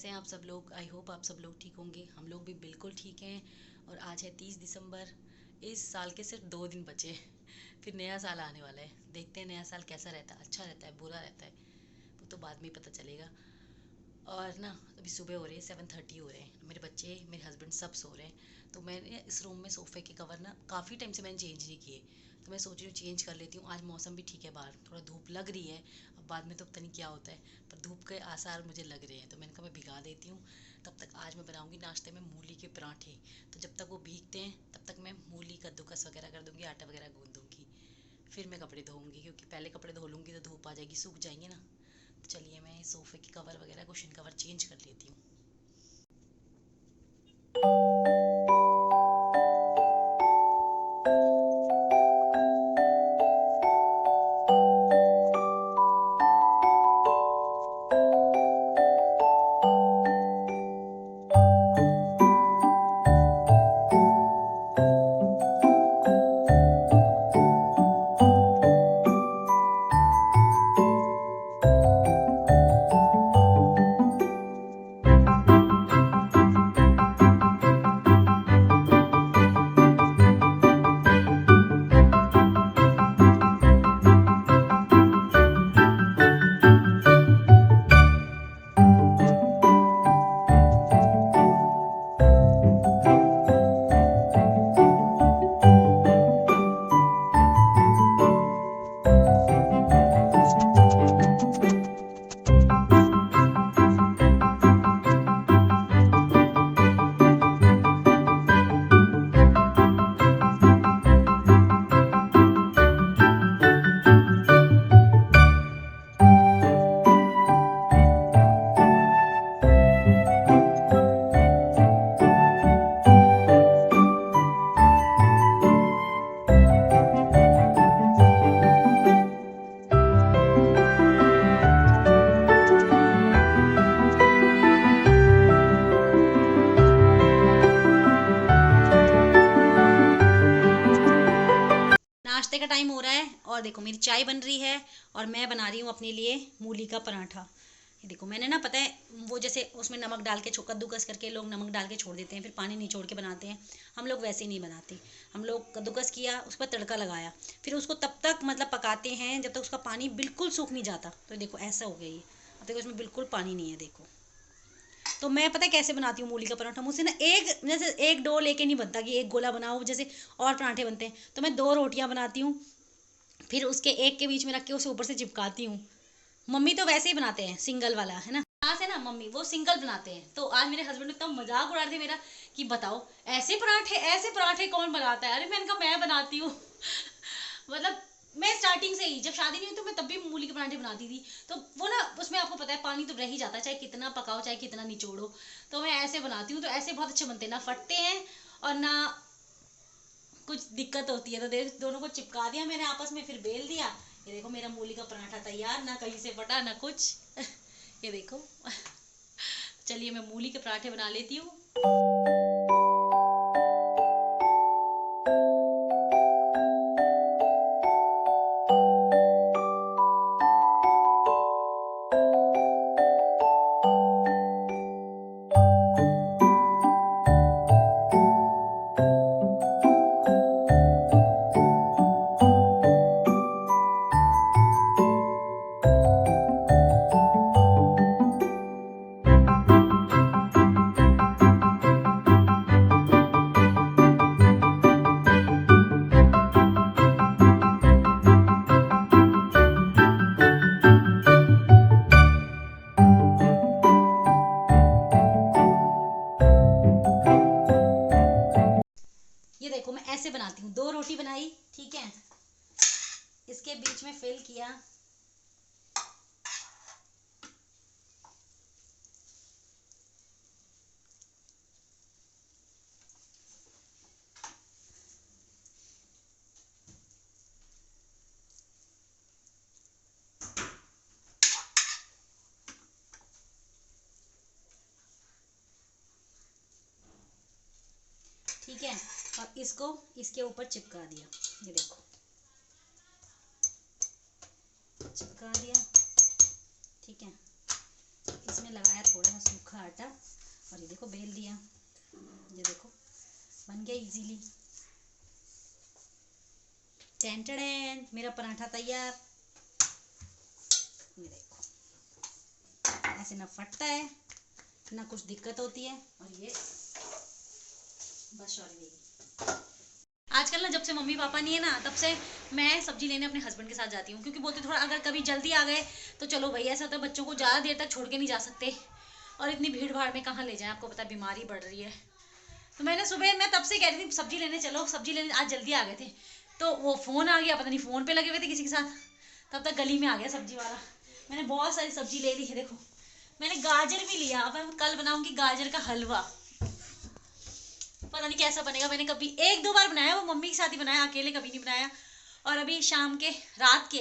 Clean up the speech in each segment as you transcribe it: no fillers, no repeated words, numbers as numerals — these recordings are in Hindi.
कैसे हैं आप सब लोग। आई होप आप सब लोग ठीक होंगे। हम लोग भी बिल्कुल ठीक हैं। और आज है 30 दिसंबर। इस साल के सिर्फ 2 दिन बचे हैं, फिर नया साल आने वाला है। देखते हैं नया साल कैसा रहता है, अच्छा रहता है बुरा रहता है, वो तो बाद में ही पता चलेगा। और ना अभी सुबह हो रही है, 7:30 हो रहे हैं। मेरे बच्चे मेरे हस्बैंड सब सो रहे हैं। तो मैंने इस रूम में सोफ़े के कवर ना काफ़ी टाइम से मैंने चेंज नहीं किए। तो मैं सोच रही हूँ चेंज कर लेती हूँ। आज मौसम भी ठीक है, बाहर थोड़ा धूप लग रही है। अब बाद में तो पता नहीं क्या होता है, पर धूप के आसार मुझे लग रहे हैं। तो मैंने कहा मैं भिगा देती हूँ। तब तक आज मैं बनाऊँगी नाश्ते में मूली के पराठे। तो जब तक वो भीगते हैं तब तक मैं मूली कद्दूकस वगैरह कर दूँगी, आटा वगैरह गूँध दूँगी। फिर मैं कपड़े धोऊँगी, क्योंकि पहले कपड़े धो लूँगी तो धूप आ जाएगी, सूख जाएंगे ना। तो चलिए मैं सोफ़े के कवर वगैरह कुशन कवर चेंज कर लेती हूँ। नाश्ते का टाइम हो रहा है और देखो मेरी चाय बन रही है और मैं बना रही हूँ अपने लिए मूली का पराठा। ये देखो मैंने ना, पता है वो जैसे उसमें नमक डाल के कद्दूकस करके लोग नमक डाल के छोड़ देते हैं, फिर पानी निचोड़ के बनाते हैं। हम लोग वैसे नहीं बनाते। हम लोग कद्दूकस किया, उस पर तड़का लगाया, फिर उसको तब तक मतलब पकाते हैं जब तक उसका पानी बिल्कुल सूख नहीं जाता। तो देखो ऐसा हो गया ये। अब देखो इसमें बिल्कुल पानी नहीं है, देखो। तो मैं पता है कैसे बनाती हूँ मूली का पराठा। मुझसे ना एक जैसे एक डो लेके नहीं बनता कि एक गोला बनाओ जैसे और पराठे बनते हैं। तो मैं 2 रोटियां बनाती हूँ, फिर उसके एक के बीच में रख के उसे ऊपर से चिपकाती हूँ। मम्मी तो वैसे ही बनाते हैं, सिंगल वाला है ना, यहाँ से ना मम्मी वो सिंगल बनाते हैं। तो आज मेरे हस्बैंड इतना मजाक उड़ा रहे थे मेरा कि बताओ ऐसे पराठे कौन बनाता है। अरे मैंने कहा मैं बनाती हूँ। मतलब मैं स्टार्टिंग से ही, जब शादी नहीं हुई तो मैं तब भी मूली के पराठे बनाती थी। तो वो ना उसमें आपको पता है पानी तो रह ही जाता है, चाहे कितना पकाओ चाहे कितना निचोड़ो। तो मैं ऐसे बनाती हूँ, तो ऐसे बहुत अच्छे बनते हैं, ना फटते हैं और ना कुछ दिक्कत होती है। तो देख दोनों को चिपका दिया मैंने आपस में, फिर बेल दिया। ये देखो मेरा मूली का पराठा तैयार, ना कहीं से फटा ना कुछ। ये देखो। चलिए मैं मूली के पराठे बना लेती हूँ। ये देखो मैं ऐसे बनाती हूँ। 2 रोटी बनाई, ठीक है, इसके बीच में फिल किया। ठीक है, और इसको इसके ऊपर चिपका दिया। ये देखो चिपका दिया, ठीक है। इसमें लगाया थोड़ा सा सूखा आटा और ये देखो बेल दिया, ये देखो बन गया इजीली। टेन टेन मेरा पराठा तैयार। ये देखो ऐसे ना फटता है ना कुछ दिक्कत होती है। और ये बस और ये आजकल ना जब से मम्मी पापा नहीं है ना तब से मैं सब्जी लेने अपने हस्बैंड के साथ जाती हूँ, क्योंकि बोलते थोड़ा अगर कभी जल्दी आ गए तो चलो भाई, ऐसा होता है बच्चों को ज़्यादा देर तक छोड़ के नहीं जा सकते और इतनी भीड़ भाड़ में कहाँ ले जाएं, आपको पता है बीमारी बढ़ रही है। तो मैंने सुबह मैं तब से कह रही थी सब्जी लेने चलो सब्जी लेने, आज जल्दी आ गए थे तो वो फ़ोन आ गया, पता नहीं फ़ोन पे लगे हुए थे किसी के साथ, तब तक गली में आ गया सब्जी वाला। मैंने बहुत सारी सब्जी ले ली है, देखो मैंने गाजर भी लिया, अब मैं कल बनाऊंगी गाजर का हलवा, पता नहीं कैसा बनेगा। मैंने कभी एक दो बार बनाया, वो मम्मी के साथ ही बनाया, अकेले कभी नहीं बनाया। और अभी शाम के रात के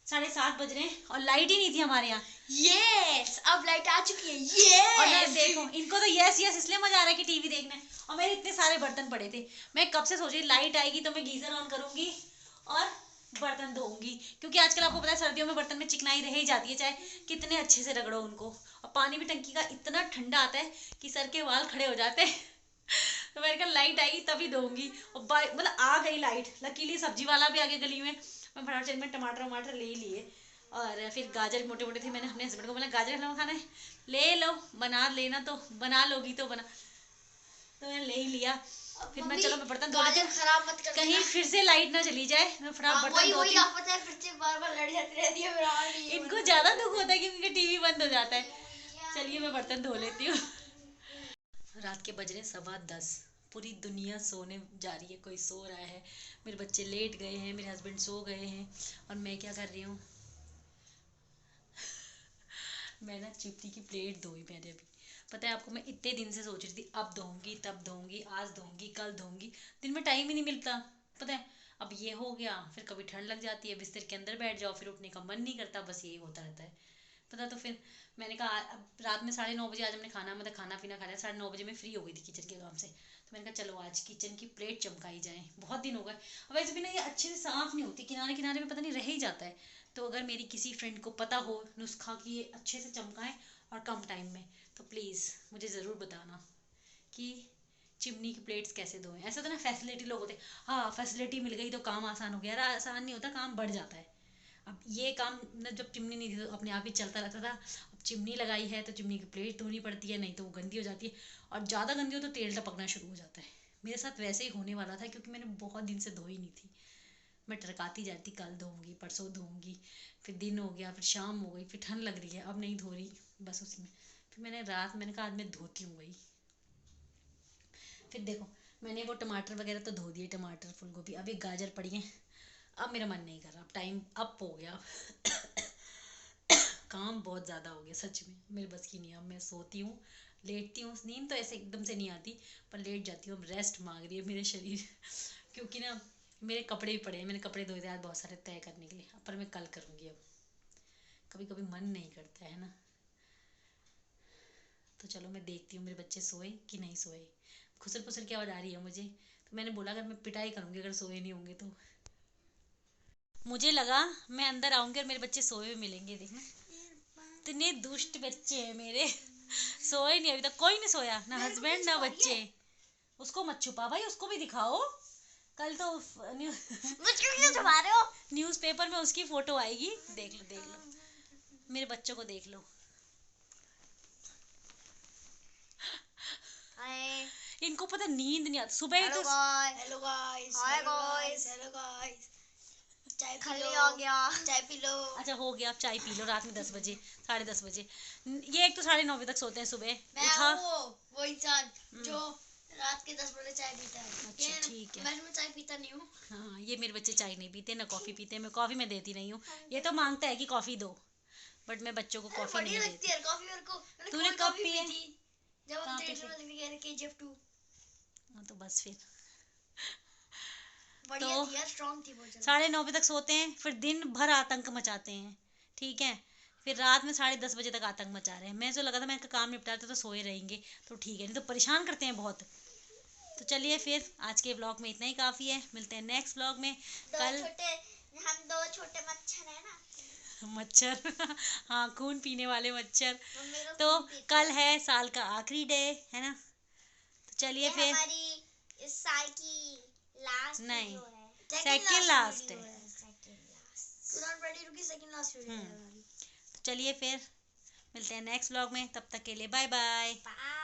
7:30 बज रहे हैं और लाइट ही नहीं थी हमारे यहाँ। यस अब लाइट आ चुकी है। यस और देखो इनको तो यस यस इसलिए मजा आ रहा है कि टीवी देखने, और मेरे इतने सारे बर्तन पड़े थे। मैं कब से सोच रही लाइट आएगी तो मैं गीजर ऑन करूंगी और बर्तन धोऊंगी, क्योंकि आजकल आपको पता है सर्दियों में बर्तन में चिकनाई रह ही जाती है, चाहे कितने अच्छे से रगड़ो उनको। और पानी भी टंकी का इतना ठंडा आता है कि सर के वाल खड़े हो जाते हैं। तो मैंने कहा लाइट आएगी तभी धोऊंगी, और मतलब आ गई लाइट, लकीली सब्जी वाला भी आ गया गली में। मैं फटाफट में टमाटर वमाटर ले लिए और फिर गाजर मोटे मोटे थे, मैंने अपने हस्बैंड को बोला गाजर हलवा खाना है ले लो, बना लेना तो बना लोगी तो बना, तो मैंने ले ही लिया। फिर मैं चलो मैं बर्तन धो लेती हूँ, खराब मत कर कहीं फिर से लाइट ना चली जाए, मैं फटाफट बर्तन धोती हूँ। पता है फिर से बार-बार लड़ जाती रहती है। इनको ज्यादा दुख होता है क्योंकि टीवी बंद हो जाता है। चलिए मैं बर्तन धो लेती हूँ। रात के बज रहे 10:15, पूरी दुनिया सोने जा रही है, कोई सो रहा है, मेरे बच्चे लेट गए हैं, मेरे हस्बैंड सो गए हैं, और मैं क्या कर रही हूँ मैं ना चिप्टी की प्लेट धोई मैंने अभी। पता है आपको, मैं इतने दिन से सोच रही थी अब धोऊंगी तब धोऊंगी, आज धोऊंगी कल धोऊंगी, दिन में टाइम ही नहीं मिलता। पता है अब ये हो गया, फिर कभी ठंड लग जाती है, बिस्तर के अंदर बैठ जाओ, फिर उठने का मन नहीं करता, बस यही होता रहता है। पता तो फिर मैंने कहा अब रात में 9:30 बजे आज हमने खाना मतलब खाना पीना खाया, 9:30 बजे मैं फ्री हो गई थी किचन के काम से, तो मैंने कहा चलो आज किचन की प्लेट चमकाई जाए, बहुत दिन हो गए। वैसे भी ना ये अच्छे से साफ नहीं होती, किनारे किनारे में पता नहीं रह ही जाता है। तो अगर मेरी किसी फ्रेंड को पता हो नुस्खा कि ये अच्छे से चमकाएं और कम टाइम में, तो प्लीज़ मुझे ज़रूर बताना कि चिमनी की प्लेट्स कैसे धोएं। ऐसा तो ना फैसिलिटी लोग होते हैं, हाँ फैसिलिटी मिल गई तो काम आसान हो गया, यार आसान नहीं होता, काम बढ़ जाता है। अब ये काम न जब चिमनी नहीं थी तो अपने आप ही चलता रहता था, अब चिमनी लगाई है तो चिमनी की प्लेट धोनी पड़ती है, नहीं तो वो गंदी हो जाती है, और ज़्यादा गंदी हो तो तेल टपकना शुरू हो जाता है। मेरे साथ वैसे ही होने वाला था क्योंकि मैंने बहुत दिन से धोई नहीं थी, मैं टरकाती जाती कल धोऊंगी परसों धोऊंगी, फिर दिन हो गया, फिर शाम हो गई, फिर ठंड लग रही है अब नहीं धो रही, बस उसी में। फिर मैंने रात मैंने कहा आज मैं धोती हूँ वही। फिर देखो मैंने वो टमाटर वगैरह तो धो दिए, टमाटर फूल गोभी, अब एक गाजर पड़ी है, अब मेरा मन नहीं कर रहा, अब टाइम अप हो गया। काम बहुत ज़्यादा हो गया सच में, मेरे बस की नहीं। अब मैं सोती हूँ लेटती हूँ, नींद तो ऐसे एकदम से नहीं आती पर लेट जाती हूँ, अब रेस्ट मांग रही है मेरे शरीर। क्योंकि ना मेरे कपड़े भी पड़े हैं, मैंने कपड़े धोए थे आज बहुत सारे तय करने के लिए, पर मैं कल करूँगी। अब कभी कभी मन नहीं करता है ना, तो चलो मैं देखती हूँ मेरे बच्चे सोए कि नहीं सोए। खुसर फुसर की आवाज़ आ रही है मुझे, तो मैंने बोला अगर मैं पिटाई करूँगी अगर सोए नहीं होंगे तो। मुझे लगा मैं अंदर आऊँगी और मेरे बच्चे सोए हुए मिलेंगे, देखना इतने दुष्ट बच्चे हैं मेरे। सोए नहीं अभी तक, कोई नहीं सोया, ना हस्बैंड ना बच्चे। उसको मत छुपा भाई, उसको भी दिखाओ, कल तो न्यूज़पेपर में उसकी फोटो आएगी, देख लो देख लो, मेरे बच्चों को देख लो। इनको पता नींद नहीं आती सुबह। हेलो गाइस चाय पी लो, हो गया चाय पी लो। अच्छा हो गया, आप चाय पी लो रात में 10 बजे 10:30 बजे। ये एक तो 9:30 बजे तक सोते हैं, सुबह मैं वो इंसान जो रात के 10 बजे चाय पीता है। अच्छा ठीक है, मैं चाय पीता नहीं हूँ। हाँ ये मेरे बच्चे चाय नहीं पीते ना कॉफ़ी पीते, मैं कॉफ़ी में देती नहीं हूँ, ये तो मांगता है कि कॉफ़ी दो, बट मैं बच्चों को कॉफ़ी नहीं देती। तूने कब पी है? जब हम थिएटर में गए थे KGF 2। हाँ तो बस फिर बढ़िया तो थी यार, स्ट्रांग थी बहुत। 9:30 बजे तक सोते हैं, फिर दिन भर आतंक मचाते हैं, ठीक है, फिर रात में 10:30 बजे तक आतंक मचा रहे हैं। मैं जो लगा था मैं इनका काम निपटाते तो सोए रहेंगे तो ठीक है, नहीं तो परेशान करते हैं बहुत। तो चलिए फिर आज के व्लॉग में इतना ही काफ़ी है, मिलते हैं नेक्स्ट व्लॉग में कल। हम दो छोटे मच्छर है ना। मच्छर हाँ, खून पीने वाले मच्छर। मम्मी तो तो खून पीते कल हैं। है साल का आखिरी डे, है ना? तो चलिए ये फिर। हमारी इस साल की लास्ट नहीं, वीडियो है। सेकंड लास्ट है। सेकंड लास्ट 2022 की सेकंड लास्ट वीडियो है हमारी। तो चलिए फिर मिलते हैं नेक्स्ट व्लॉग में, तब तक के लिए बाय बाय। बाय।